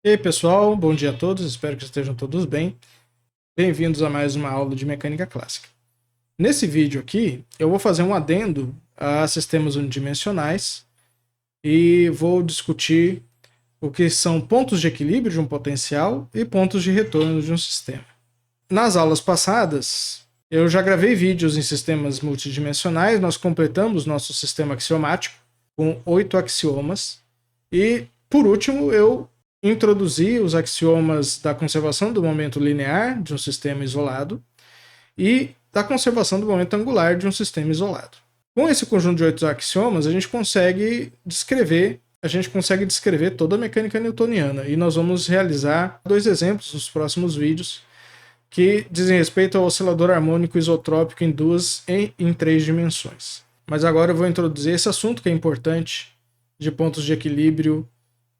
E aí, pessoal, bom dia a todos, espero que estejam todos bem. Bem-vindos a mais uma aula de mecânica clássica. Nesse vídeo aqui, eu vou fazer um adendo a sistemas unidimensionais e vou discutir o que são pontos de equilíbrio de um potencial e pontos de retorno de um sistema. Nas aulas passadas, eu já gravei vídeos em sistemas multidimensionais, nós completamos nosso sistema axiomático com 8 axiomas e, por último, eu introduzi os axiomas da conservação do momento linear de um sistema isolado e da conservação do momento angular de um sistema isolado. Com esse conjunto de 8 axiomas, a gente consegue descrever toda a mecânica newtoniana, e nós vamos realizar 2 exemplos nos próximos vídeos que dizem respeito ao oscilador harmônico isotrópico em 2 e em 3 dimensões. Mas agora eu vou introduzir esse assunto que é importante de pontos de equilíbrio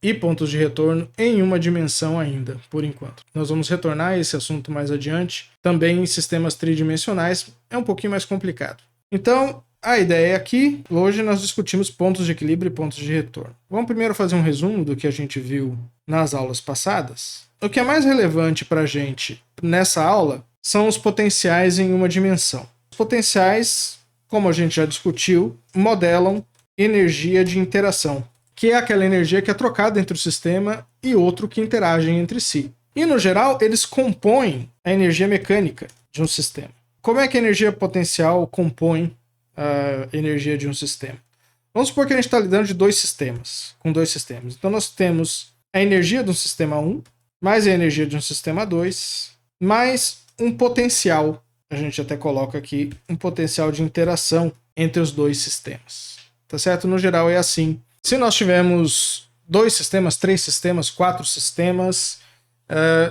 e pontos de retorno em uma dimensão ainda, por enquanto. Nós vamos retornar a esse assunto mais adiante, também em sistemas tridimensionais, é um pouquinho mais complicado. Então, a ideia aqui, hoje nós discutimos pontos de equilíbrio e pontos de retorno. Vamos primeiro fazer um resumo do que a gente viu nas aulas passadas. O que é mais relevante para a gente nessa aula são os potenciais em uma dimensão. Os potenciais, como a gente já discutiu, modelam energia de interação, que é aquela energia que é trocada entre o sistema e outro que interagem entre si. E, no geral, eles compõem a energia mecânica de um sistema. Como é que a energia potencial compõe a energia de um sistema? Vamos supor que a gente está lidando com dois sistemas. Então, nós temos a energia de um sistema 1, mais a energia de um sistema 2, mais um potencial. A gente até coloca aqui um potencial de interação entre os dois sistemas. Tá certo? No geral, é assim. Se nós tivermos 2 sistemas, 3 sistemas, 4 sistemas,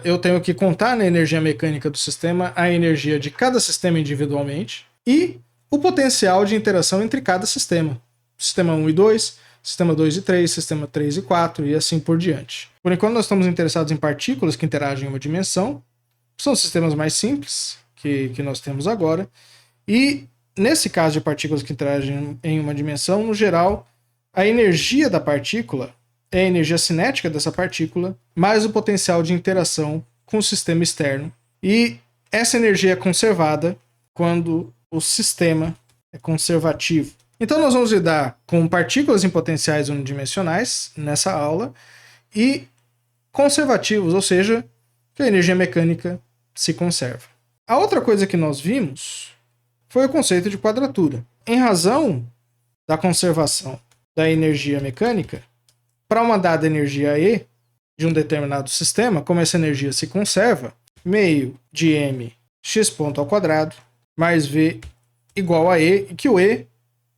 eu tenho que contar na energia mecânica do sistema a energia de cada sistema individualmente e o potencial de interação entre cada sistema. Sistema 1 e 2, sistema 2 e 3, sistema 3 e 4 e assim por diante. Por enquanto nós estamos interessados em partículas que interagem em uma dimensão. São os sistemas mais simples que nós temos agora. E nesse caso de partículas que interagem em uma dimensão, no geral, a energia da partícula é a energia cinética dessa partícula, mais o potencial de interação com o sistema externo. E essa energia é conservada quando o sistema é conservativo. Então nós vamos lidar com partículas em potenciais unidimensionais nessa aula e conservativos, ou seja, que a energia mecânica se conserva. A outra coisa que nós vimos foi o conceito de quadratura. Em razão da conservação da energia mecânica, para uma dada energia E de um determinado sistema, como essa energia se conserva, meio de m x ponto ao quadrado mais v igual a E, e que o E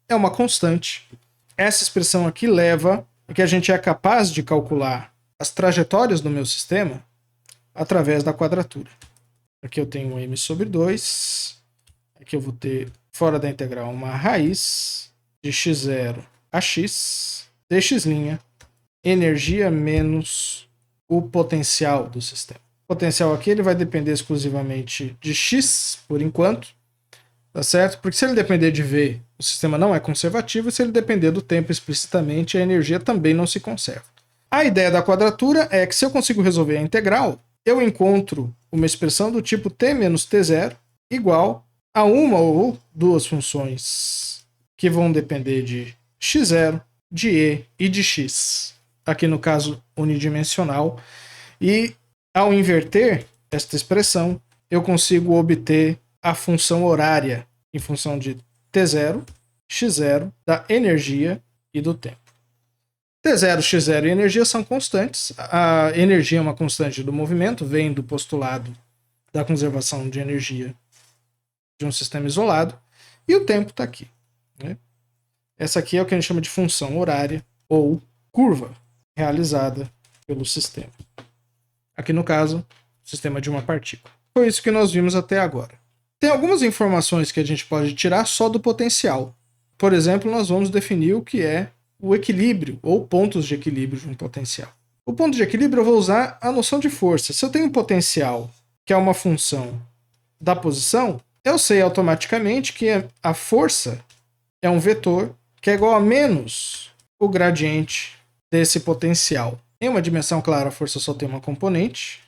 é uma constante. Essa expressão aqui leva a que a gente é capaz de calcular as trajetórias do meu sistema através da quadratura. Aqui eu tenho m sobre 2, aqui eu vou ter, fora da integral, uma raiz de x0 a x, dx', energia menos o potencial do sistema. O potencial aqui ele vai depender exclusivamente de x, por enquanto, tá certo? Porque se ele depender de v, o sistema não é conservativo, e se ele depender do tempo explicitamente, a energia também não se conserva. A ideia da quadratura é que se eu consigo resolver a integral, eu encontro uma expressão do tipo t menos t0 igual a uma ou duas funções que vão depender de x0, de e e de x, aqui no caso unidimensional, e ao inverter esta expressão, eu consigo obter a função horária em função de t0, x0, da energia e do tempo. T0, x0 e energia são constantes. A energia é uma constante do movimento, vem do postulado da conservação de energia de um sistema isolado, e o tempo está aqui, né? Essa aqui é o que a gente chama de função horária ou curva realizada pelo sistema. Aqui no caso, sistema de uma partícula. Foi isso que nós vimos até agora. Tem algumas informações que a gente pode tirar só do potencial. Por exemplo, nós vamos definir o que é o equilíbrio ou pontos de equilíbrio de um potencial. O ponto de equilíbrio eu vou usar a noção de força. Se eu tenho um potencial que é uma função da posição, eu sei automaticamente que a força é um vetor que é igual a menos o gradiente desse potencial. Em uma dimensão clara, a força só tem uma componente.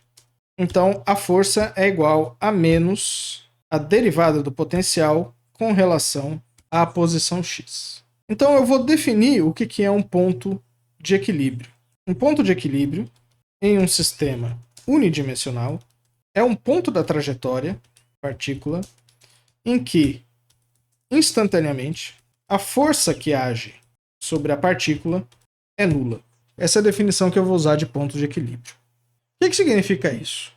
Então, a força é igual a menos a derivada do potencial com relação à posição x. Então, eu vou definir o que é um ponto de equilíbrio. Um ponto de equilíbrio em um sistema unidimensional é um ponto da trajetória, partícula, em que, instantaneamente, a força que age sobre a partícula é nula. Essa é a definição que eu vou usar de ponto de equilíbrio. O que significa isso?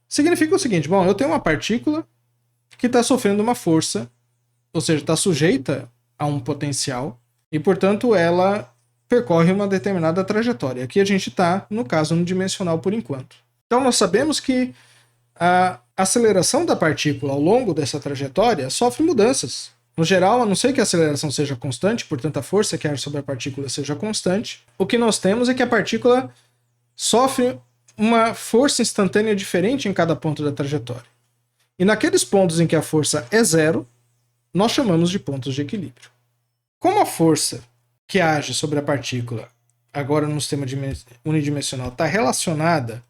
Significa o seguinte, bom, eu tenho uma partícula que está sofrendo uma força, ou seja, está sujeita a um potencial, e, portanto, ela percorre uma determinada trajetória. Aqui a gente está, no caso, unidimensional por enquanto. Então, nós sabemos que a aceleração da partícula ao longo dessa trajetória sofre mudanças. No geral, a não ser que a aceleração seja constante, portanto a força que age sobre a partícula seja constante, o que nós temos é que a partícula sofre uma força instantânea diferente em cada ponto da trajetória. E naqueles pontos em que a força é zero, nós chamamos de pontos de equilíbrio. Como a força que age sobre a partícula, agora no sistema unidimensional, está relacionada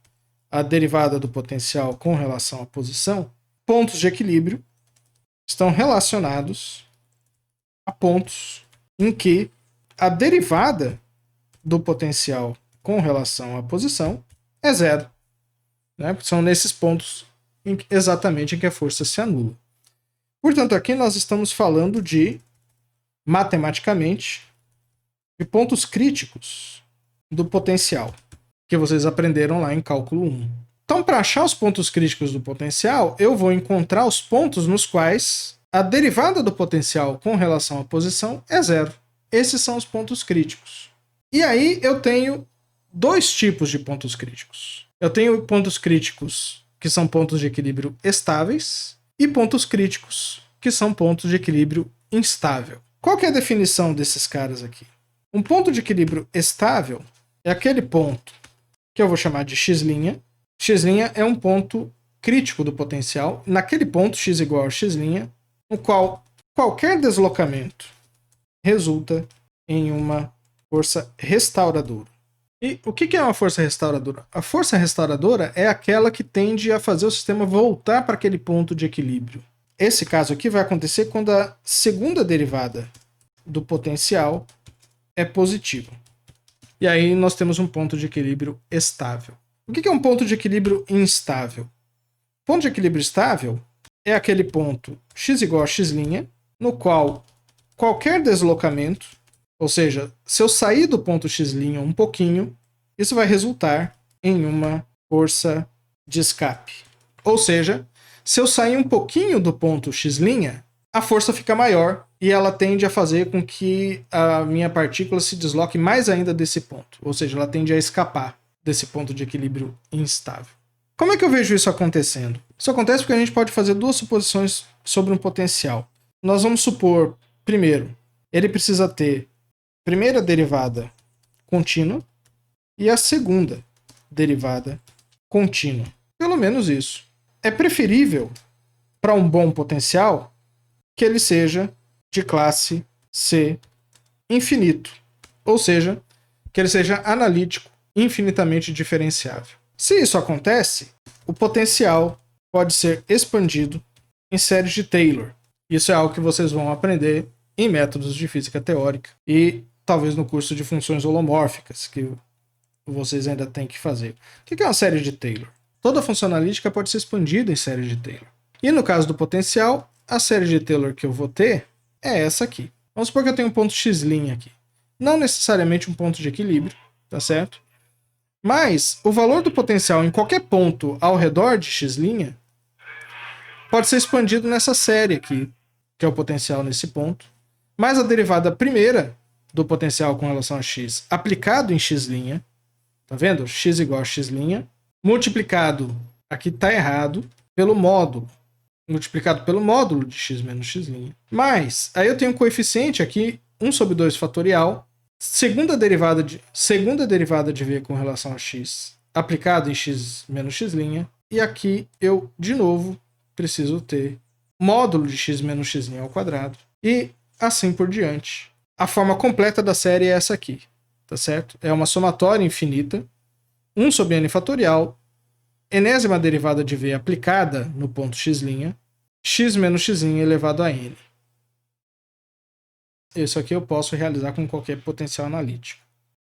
à derivada do potencial com relação à posição, pontos de equilíbrio estão relacionados a pontos em que a derivada do potencial com relação à posição é zero. Né? São nesses pontos exatamente em que a força se anula. Portanto, aqui nós estamos falando de, matematicamente, de pontos críticos do potencial, que vocês aprenderam lá em cálculo 1. Então, para achar os pontos críticos do potencial, eu vou encontrar os pontos nos quais a derivada do potencial com relação à posição é zero. Esses são os pontos críticos. E aí eu tenho dois tipos de pontos críticos. Eu tenho pontos críticos que são pontos de equilíbrio estáveis e pontos críticos que são pontos de equilíbrio instável. Qual que é a definição desses caras aqui? Um ponto de equilíbrio estável é aquele ponto que eu vou chamar de x'. X' é um ponto crítico do potencial. Naquele ponto, x igual a x', no qual qualquer deslocamento resulta em uma força restauradora. E o que é uma força restauradora? A força restauradora é aquela que tende a fazer o sistema voltar para aquele ponto de equilíbrio. Esse caso aqui vai acontecer quando a segunda derivada do potencial é positiva. E aí nós temos um ponto de equilíbrio estável. O que é um ponto de equilíbrio instável? Ponto de equilíbrio estável é aquele ponto x igual a x', no qual qualquer deslocamento, ou seja, se eu sair do ponto x' um pouquinho, isso vai resultar em uma força de escape. Ou seja, se eu sair um pouquinho do ponto x', a força fica maior e ela tende a fazer com que a minha partícula se desloque mais ainda desse ponto. Ou seja, ela tende a escapar desse ponto de equilíbrio instável. Como é que eu vejo isso acontecendo? Isso acontece porque a gente pode fazer duas suposições sobre um potencial. Nós vamos supor, primeiro, ele precisa ter a primeira derivada contínua e a segunda derivada contínua. Pelo menos isso. É preferível, para um bom potencial, que ele seja de classe C infinito. Ou seja, que ele seja analítico, infinitamente diferenciável. Se isso acontece, o potencial pode ser expandido em séries de Taylor. Isso é algo que vocês vão aprender em métodos de física teórica e talvez no curso de funções holomórficas, que vocês ainda têm que fazer. O que é uma série de Taylor? Toda função analítica pode ser expandida em série de Taylor. E no caso do potencial, a série de Taylor que eu vou ter é essa aqui. Vamos supor que eu tenho um ponto x' aqui. Não necessariamente um ponto de equilíbrio, tá certo? Mas o valor do potencial em qualquer ponto ao redor de x' pode ser expandido nessa série aqui, que é o potencial nesse ponto, mais a derivada primeira do potencial com relação a x aplicado em x', tá vendo? X igual a x', multiplicado, aqui tá errado, pelo módulo, multiplicado pelo módulo de x menos x'. Mas, aí eu tenho um coeficiente aqui, 1 sobre 2 fatorial, segunda derivada de v com relação a x aplicado em x menos x', e aqui eu, de novo, preciso ter módulo de x menos x' ao quadrado, e assim por diante. A forma completa da série é essa aqui, tá certo? É uma somatória infinita, 1 sobre n fatorial, enésima derivada de v aplicada no ponto x', x menos x' elevado a n. Isso aqui eu posso realizar com qualquer potencial analítico.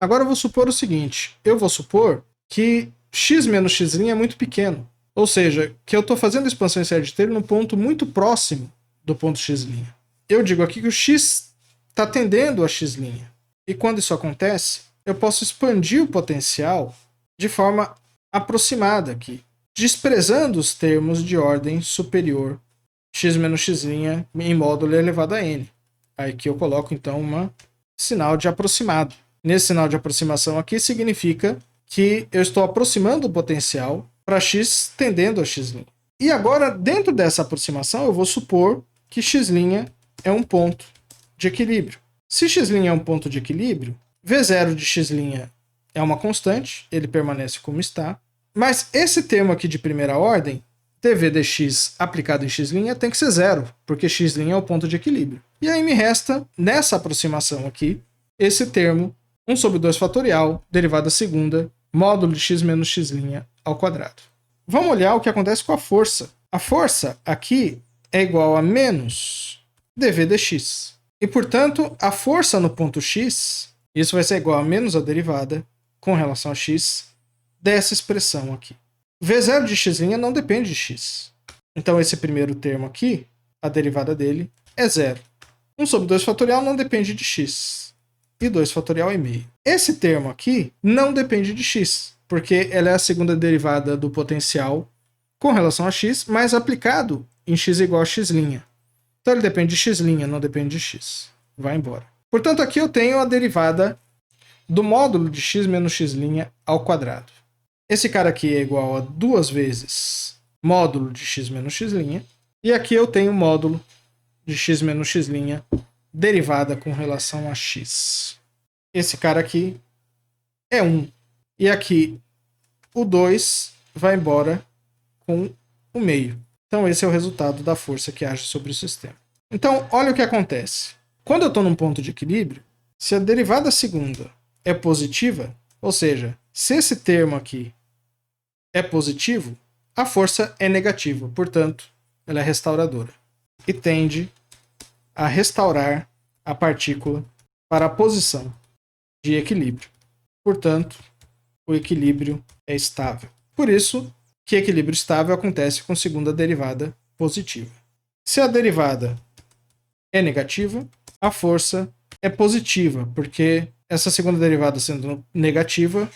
Agora eu vou supor o seguinte, eu vou supor que x menos x' é muito pequeno, ou seja, que eu estou fazendo expansão em série de Taylor num ponto muito próximo do ponto x'. Eu digo aqui que o x está tendendo a x', e quando isso acontece, eu posso expandir o potencial de forma aproximada aqui, desprezando os termos de ordem superior x menos x' em módulo elevado a n. Aqui eu coloco então um sinal de aproximado. Nesse sinal de aproximação aqui significa que eu estou aproximando o potencial para x tendendo a x'. E agora, dentro dessa aproximação, eu vou supor que x' é um ponto de equilíbrio. Se x' é um ponto de equilíbrio, V0 de x' é uma constante, ele permanece como está, mas esse termo aqui de primeira ordem, dv dx aplicado em x' tem que ser zero, porque x' é o ponto de equilíbrio. E aí me resta, nessa aproximação aqui, esse termo 1 sobre 2 fatorial, derivada segunda, módulo de x menos x' ao quadrado. Vamos olhar o que acontece com a força. A força aqui é igual a menos dv dx. E, portanto, a força no ponto x, isso vai ser igual a menos a derivada com relação a x dessa expressão aqui. V0 de x' não depende de x. Então, esse primeiro termo aqui, a derivada dele, é zero. 1 sobre 2 fatorial não depende de x. E 2 fatorial é meio. Esse termo aqui não depende de x, porque ela é a segunda derivada do potencial com relação a x, mas aplicado em x igual a x'. Então ele depende de x', não depende de x. Vai embora. Portanto, aqui eu tenho a derivada do módulo de x menos x' ao quadrado. Esse cara aqui é igual a 2 vezes módulo de x menos x'. E aqui eu tenho o módulo de x menos x' derivada com relação a x. Esse cara aqui é 1. E aqui o 2 vai embora com o meio. Então esse é o resultado da força que age sobre o sistema. Então olha o que acontece. Quando eu estou num ponto de equilíbrio, se a derivada segunda é positiva, ou seja, se esse termo aqui é positivo, a força é negativa, portanto, ela é restauradora. E tende a restaurar a partícula para a posição de equilíbrio. Portanto, o equilíbrio é estável. Por isso que equilíbrio estável acontece com segunda derivada positiva. Se a derivada é negativa, a força é positiva, porque essa segunda derivada sendo negativa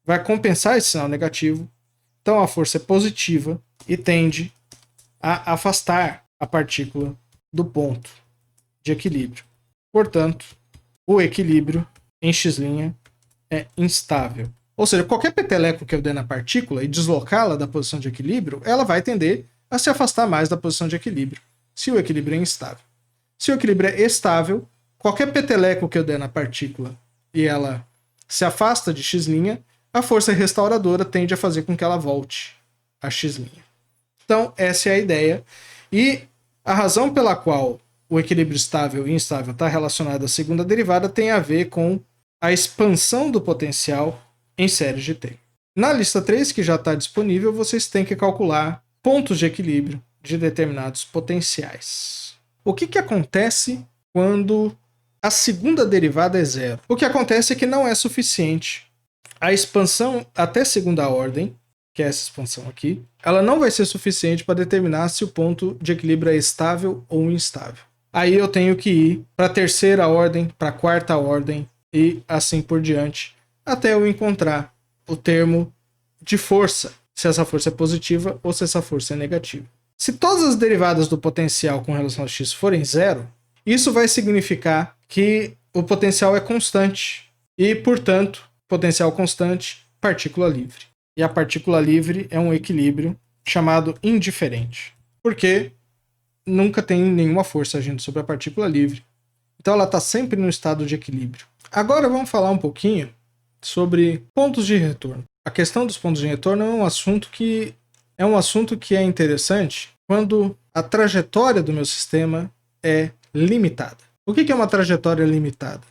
vai compensar esse sinal negativo. Então a força é positiva e tende a afastar a partícula do ponto de equilíbrio. Portanto, o equilíbrio em x' é instável. Ou seja, qualquer peteleco que eu dê na partícula e deslocá-la da posição de equilíbrio, ela vai tender a se afastar mais da posição de equilíbrio, se o equilíbrio é instável. Se o equilíbrio é estável, qualquer peteleco que eu der na partícula e ela se afasta de x', a força restauradora tende a fazer com que ela volte a x'. Então, essa é a ideia. E a razão pela qual o equilíbrio estável e instável está relacionado à segunda derivada tem a ver com a expansão do potencial em séries de Taylor. Na lista 3, que já está disponível, vocês têm que calcular pontos de equilíbrio de determinados potenciais. O que acontece quando a segunda derivada é zero? O que acontece é que não é suficiente. A expansão até segunda ordem, que é essa expansão aqui, ela não vai ser suficiente para determinar se o ponto de equilíbrio é estável ou instável. Aí eu tenho que ir para a terceira ordem, para a quarta ordem e assim por diante, até eu encontrar o termo de força, se essa força é positiva ou se essa força é negativa. Se todas as derivadas do potencial com relação a x forem zero, isso vai significar que o potencial é constante e, portanto, potencial constante, partícula livre. E a partícula livre é um equilíbrio chamado indiferente, porque nunca tem nenhuma força agindo sobre a partícula livre. Então ela está sempre no estado de equilíbrio. Agora vamos falar um pouquinho sobre pontos de retorno. A questão dos pontos de retorno é um assunto que é interessante quando a trajetória do meu sistema é limitada. O que é uma trajetória limitada?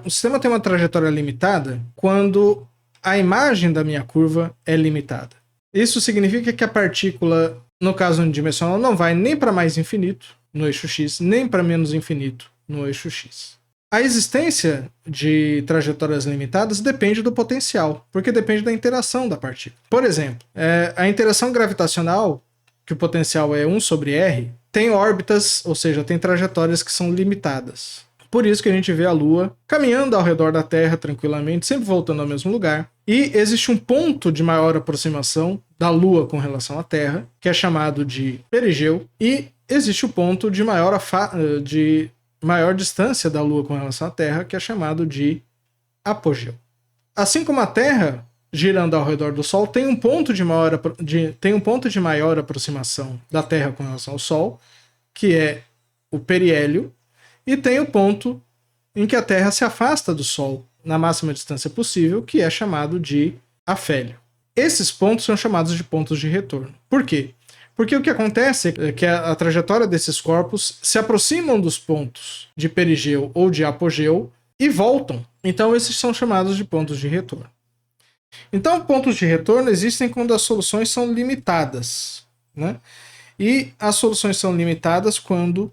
O sistema tem uma trajetória limitada quando a imagem da minha curva é limitada. Isso significa que a partícula, no caso unidimensional, não vai nem para mais infinito no eixo x, nem para menos infinito no eixo x. A existência de trajetórias limitadas depende do potencial, porque depende da interação da partícula. Por exemplo, a interação gravitacional, que o potencial é 1 sobre r, tem órbitas, ou seja, tem trajetórias que são limitadas. Por isso que a gente vê a Lua caminhando ao redor da Terra tranquilamente, sempre voltando ao mesmo lugar. E existe um ponto de maior aproximação da Lua com relação à Terra, que é chamado de perigeu, e existe o ponto de maior distância da Lua com relação à Terra, que é chamado de apogeu. Assim como a Terra, girando ao redor do Sol, tem um ponto de maior aproximação da Terra com relação ao Sol, que é o periélio, e tem o ponto em que a Terra se afasta do Sol na máxima distância possível, que é chamado de afélio. Esses pontos são chamados de pontos de retorno. Por quê? Porque o que acontece é que a trajetória desses corpos se aproximam dos pontos de perigeu ou de apogeu e voltam. Então esses são chamados de pontos de retorno. Então pontos de retorno existem quando as soluções são limitadas, né? E as soluções são limitadas quando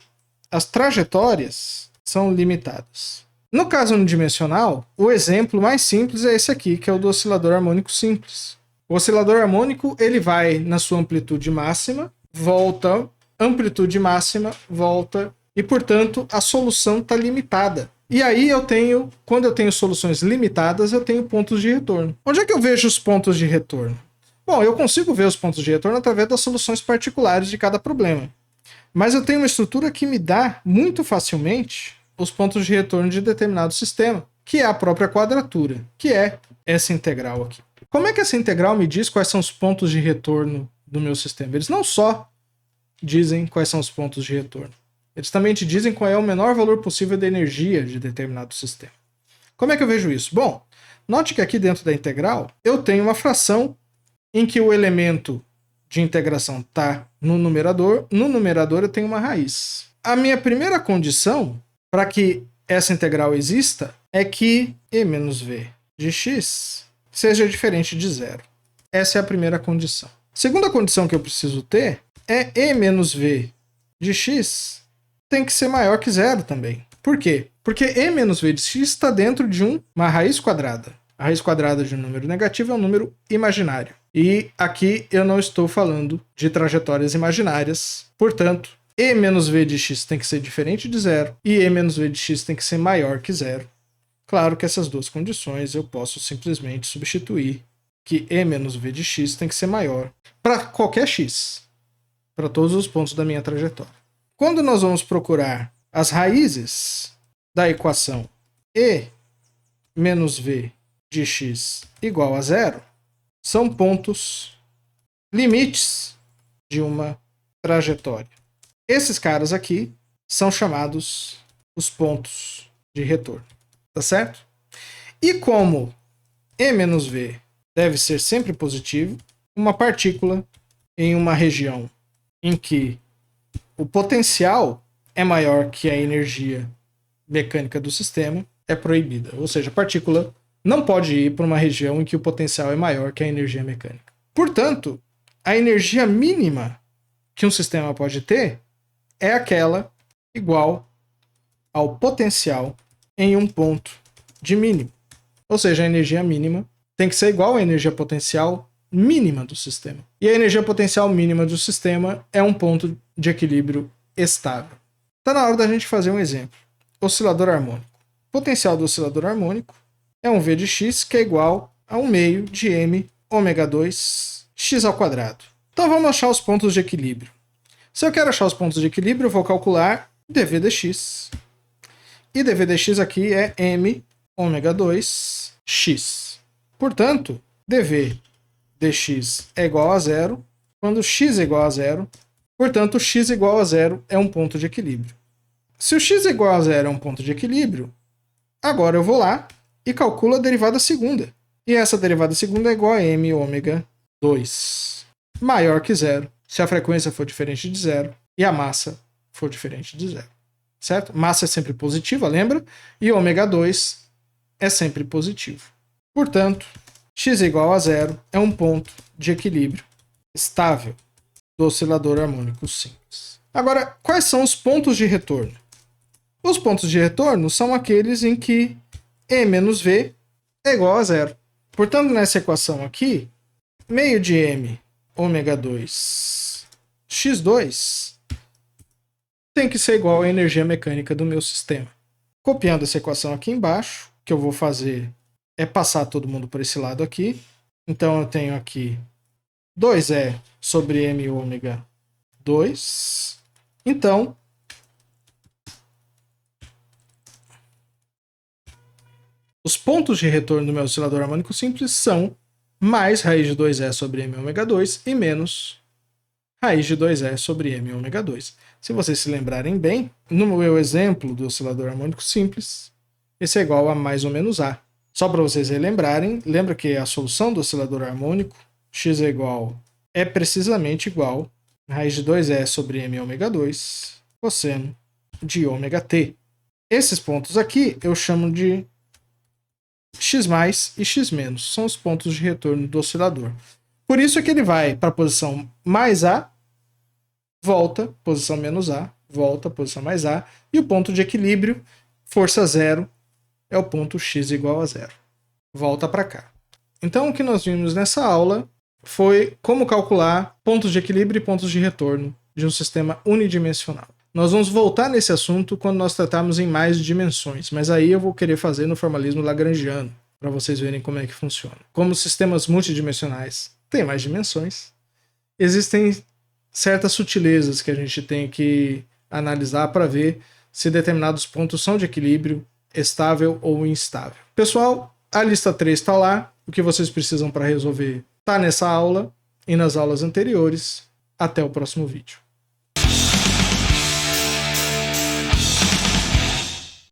as trajetórias são limitadas. No caso unidimensional, o exemplo mais simples é esse aqui, que é o do oscilador harmônico simples. O oscilador harmônico, ele vai na sua amplitude máxima, volta, amplitude máxima, volta, e portanto a solução está limitada. E aí quando eu tenho soluções limitadas, eu tenho pontos de retorno. Onde é que eu vejo os pontos de retorno? Bom, eu consigo ver os pontos de retorno através das soluções particulares de cada problema. Mas eu tenho uma estrutura que me dá muito facilmente os pontos de retorno de determinado sistema, que é a própria quadratura, que é essa integral aqui. Como é que essa integral me diz quais são os pontos de retorno do meu sistema? Eles não só dizem quais são os pontos de retorno, eles também te dizem qual é o menor valor possível da energia de determinado sistema. Como é que eu vejo isso? Bom, note que aqui dentro da integral eu tenho uma fração em que o elemento de integração está no numerador eu tenho uma raiz. A minha primeira condição para que essa integral exista é que e menos v de x seja diferente de zero. Essa é a primeira condição. Segunda condição que eu preciso ter é e menos v de x tem que ser maior que zero também. Por quê? Porque e menos v de x está dentro de uma raiz quadrada. A raiz quadrada de um número negativo é um número imaginário. E aqui eu não estou falando de trajetórias imaginárias. Portanto, e menos v de x tem que ser diferente de zero e e menos v de x tem que ser maior que zero. Claro que essas duas condições eu posso simplesmente substituir que e menos v de x tem que ser maior para qualquer x, para todos os pontos da minha trajetória. Quando nós vamos procurar as raízes da equação e menos v de x igual a zero, são pontos limites de uma trajetória. Esses caras aqui são chamados os pontos de retorno. Tá certo? E como e menos v deve ser sempre positivo, uma partícula em uma região em que o potencial é maior que a energia mecânica do sistema é proibida. Ou seja, a partícula não pode ir para uma região em que o potencial é maior que a energia mecânica. Portanto, a energia mínima que um sistema pode ter é aquela igual ao potencial em um ponto de mínimo. Ou seja, a energia mínima tem que ser igual à energia potencial mínima do sistema. E a energia potencial mínima do sistema é um ponto de equilíbrio estável. Está na hora da gente fazer um exemplo. Oscilador harmônico. O potencial do oscilador harmônico é um V de x que é igual a 1 meio de m ômega 2 x ao quadrado. Então vamos achar os pontos de equilíbrio. Se eu quero achar os pontos de equilíbrio, eu vou calcular dv dx. E dv dx aqui é m ômega 2 x. Portanto, dv dx é igual a zero quando x é igual a zero. Portanto, x igual a zero é um ponto de equilíbrio. Se o x é igual a zero é um ponto de equilíbrio, agora eu vou lá e calculo a derivada segunda. E essa derivada segunda é igual a m ômega 2 maior que zero, se a frequência for diferente de zero e a massa for diferente de zero. Certo? Massa é sempre positiva, lembra? E ômega 2 é sempre positivo. Portanto, x igual a zero é um ponto de equilíbrio estável do oscilador harmônico simples. Agora, quais são os pontos de retorno? Os pontos de retorno são aqueles em que E menos V é igual a zero. Portanto, nessa equação aqui, meio de M ômega 2 x2 tem que ser igual à energia mecânica do meu sistema. Copiando essa equação aqui embaixo, o que eu vou fazer é passar todo mundo por esse lado aqui. Então eu tenho aqui 2E sobre M ômega 2. Então, os pontos de retorno do meu oscilador harmônico simples são mais raiz de 2E sobre M ômega 2 e menos raiz de 2E sobre M ômega 2. Se vocês se lembrarem bem, no meu exemplo do oscilador harmônico simples, esse é igual a mais ou menos A. Só para vocês relembrarem, lembra que a solução do oscilador harmônico, x é precisamente igual a raiz de 2E sobre M ômega 2 cosseno de ômega t. Esses pontos aqui eu chamo de x mais e x menos, são os pontos de retorno do oscilador. Por isso é que ele vai para a posição mais A, volta, posição menos A, volta, posição mais A, e o ponto de equilíbrio, força zero, é o ponto x igual a zero. Volta para cá. Então o que nós vimos nessa aula foi como calcular pontos de equilíbrio e pontos de retorno de um sistema unidimensional. Nós vamos voltar nesse assunto quando nós tratarmos em mais dimensões, mas aí eu vou querer fazer no formalismo lagrangiano, para vocês verem como é que funciona. Como sistemas multidimensionais têm mais dimensões, existem certas sutilezas que a gente tem que analisar para ver se determinados pontos são de equilíbrio, estável ou instável. Pessoal, a lista 3 está lá, o que vocês precisam para resolver está nessa aula e nas aulas anteriores. Até o próximo vídeo.